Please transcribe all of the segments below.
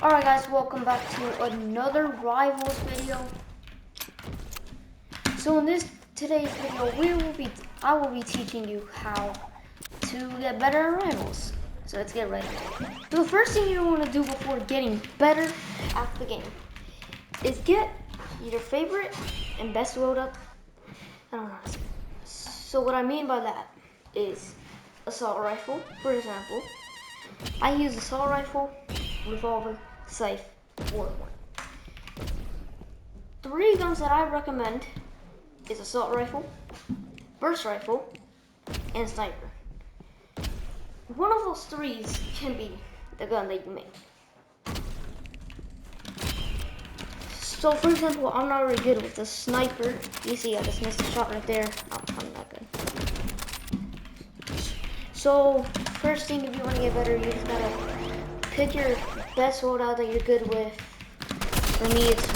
Alright guys, welcome back to another Rivals video. So in today's video, I will be teaching you how to get better at Rivals. So let's get right into it. So the first thing you want to do before getting better at the game is get your favorite and best loadout. I don't know how to say it. So what I mean by that is assault rifle, for example. I use assault rifle, revolver, scythe, or one. 3 guns that I recommend is assault rifle, burst rifle, and sniper. One of those 3 can be the gun that you make. So for example, I'm not really good with the sniper. You see I just missed a shot right there. I'm not good. So first thing, if you want to get better, you just gotta pick your best loadout that you're good with. For me, it's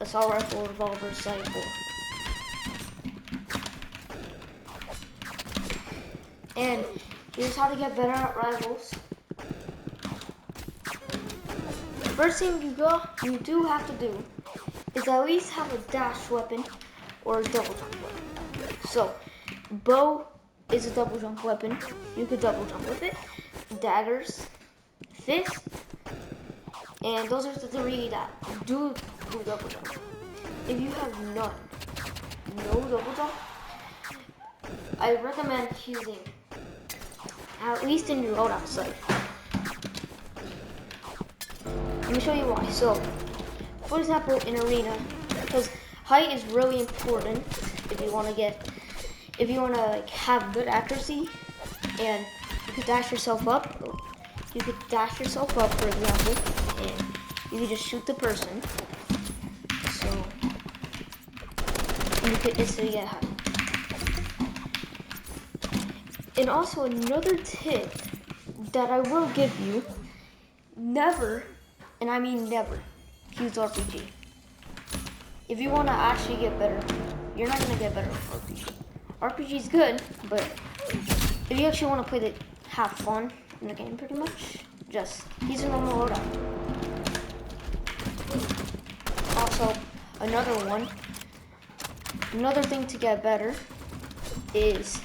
assault rifle, revolver, sniper. And here's how to get better at Rivals. First thing you do have to do is at least have a dash weapon or a double jump weapon. So, bow is a double jump weapon. You could double jump with it. Daggers, fist, and those are the 3 that do double jump. If you have no double jump, I recommend using at least in your loadout site. Let me show you why. So, for example, in arena, because height is really important if you want to have good accuracy, and you could dash yourself up. You could dash yourself up, for example, and you could just shoot the person. So, and you could instantly get height. And also another tip that I will give you: never, and I mean never, use RPG. If you want to actually get better, you're not going to get better with RPG. RPG is good, but if you actually want to play have fun in the game, pretty much, just use a normal loadout. Also, another thing to get better is,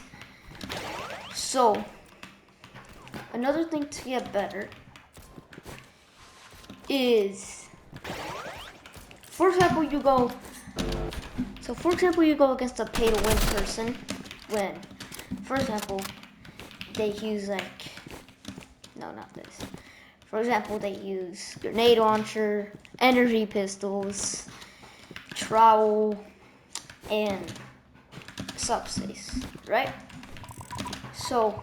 for example, you go against a pay-to-win person when, for example, they use For example, they use grenade launcher, energy pistols, trowel, and subspace, right? So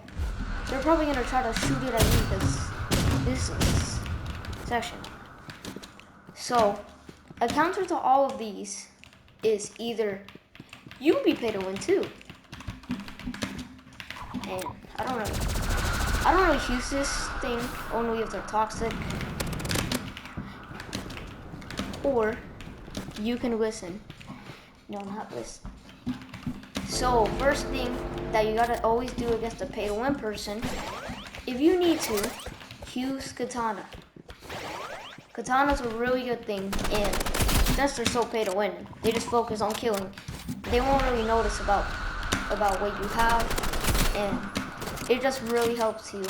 they're probably gonna try to shoot it at you because this is section. So a counter to all of these is either you be pay to win too. And I don't really use this thing only if they're toxic. Or you can listen. No, not listen. So first thing that you gotta always do against a pay to win person, if you need to, use katana. Katana's a really good thing, and since they're so pay to win, they just focus on killing. They won't really notice about what you have, and it just really helps you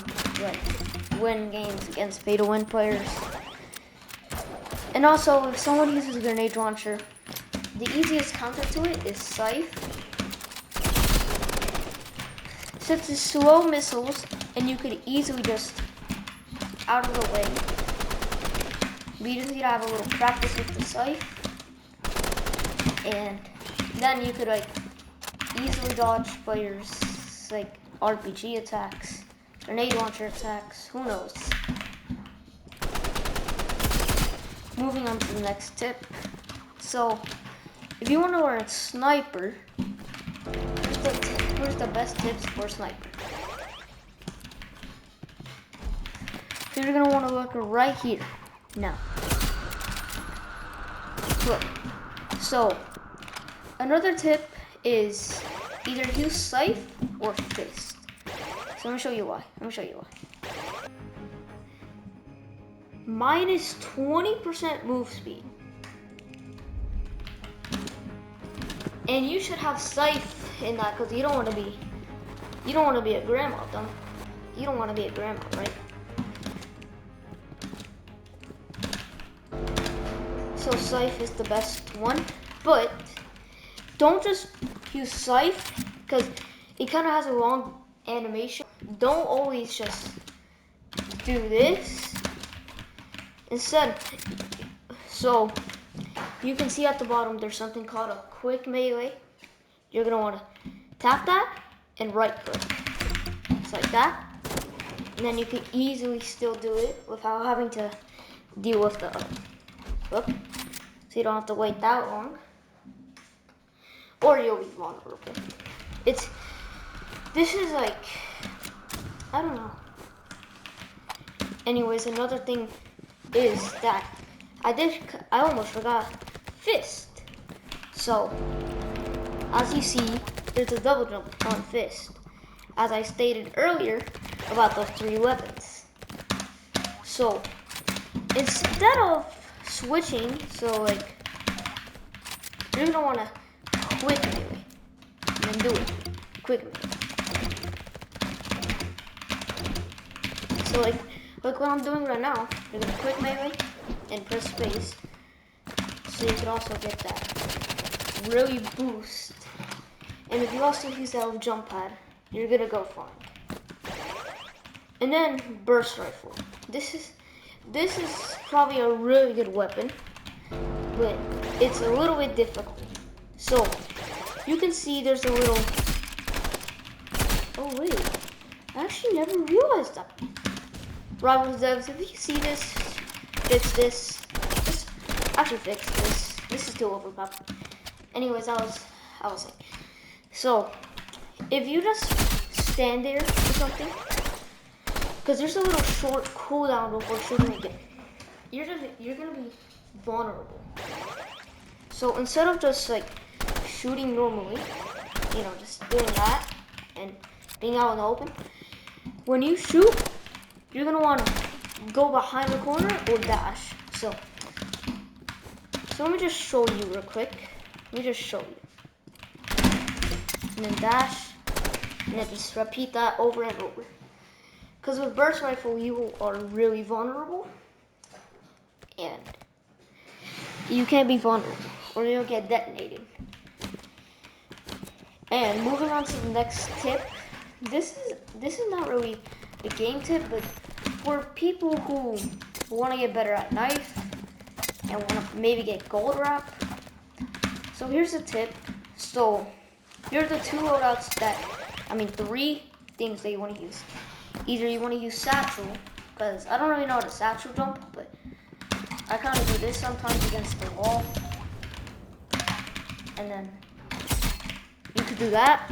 win games against pay to win players. And also, if someone uses a grenade launcher, the easiest counter to it is scythe. Since it's slow missiles, and you could easily just out of the way. We just need to have a little practice with the scythe, and then you could easily dodge players RPG attacks, grenade launcher attacks, who knows. Moving on to the next tip. So if you want to learn sniper, here's the best tips for sniper. So you're gonna want to look right here. Now, look. So, another tip is either use scythe or fist. So let me show you why. minus 20% move speed. And you should have Scythe in that because you don't want to be a grandma, though. You don't want to be a grandma, right? So Scythe is the best one, but don't just use Scythe because it kind of has a long animation. Don't always just do this. Instead, so you can see at the bottom there's something called a quick melee. You're gonna want to tap that and right click. It's like that. And then you can easily still do it without having to deal with the hook. So you don't have to wait that long. Or you'll be vulnerable. This is like, I don't know. Anyways, another thing is that I almost forgot Fist. So, as you see, there's a double jump on Fist. As I stated earlier about those 3 weapons. So, instead of switching, so like, you're gonna wanna quick melee. And then do it. Quick melee. So like what I'm doing right now, you're gonna quick melee and press space. So you can also get that really boost. And if you also use that jump pad, you're gonna go far. And then burst rifle. This is probably a really good weapon, but it's a little bit difficult. So you can see there's a little. Oh wait, I actually never realized that. Rivals devs, if you see this, fix this. Just actually fix this. This is too overpowered. Anyways, I was saying. So if you just stand there or something, because there's a little short cooldown before shooting again, you're gonna be vulnerable. So instead of just like shooting normally, just doing that and being out in the open, when you shoot, you're gonna want to go behind the corner or dash. So let me just show you real quick. Let me just show you. And then dash, and then just repeat that over and over. Because with burst rifle, you are really vulnerable, and you can't be vulnerable, or you'll get detonated. And moving on to the next tip, this is not really a game tip, but for people who want to get better at knife and want to maybe get gold wrap. So here's a tip. So here's the 2 loadouts three things that you want to use. Either you want to use satchel, because I don't really know how to satchel jump, but I kind of do this sometimes against the wall. And then you could do that.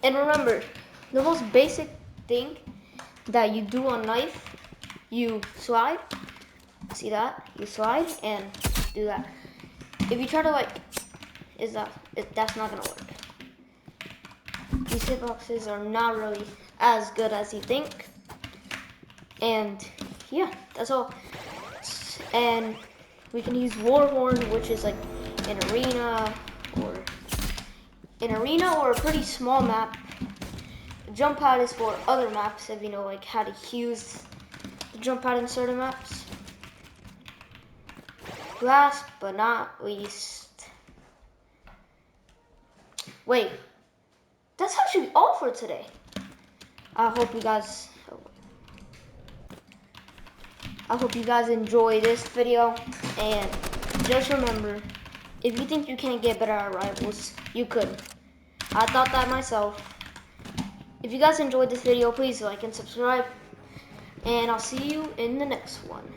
And remember, the most basic thing that you do on knife, you slide. See that? You slide and do that. If you try to that's not gonna work. These hitboxes are not really as good as you think. And yeah, that's all. And we can use Warhorn, which is like an arena or a pretty small map. Jump pad is for other maps if you know like how to use the jump pad in certain maps. Last but not least, wait, that's actually all for today. I hope you guys enjoy this video, and just remember, if you think you can't get better at rivals, you could. I thought that myself. If you guys enjoyed this video, please like and subscribe, and I'll see you in the next one.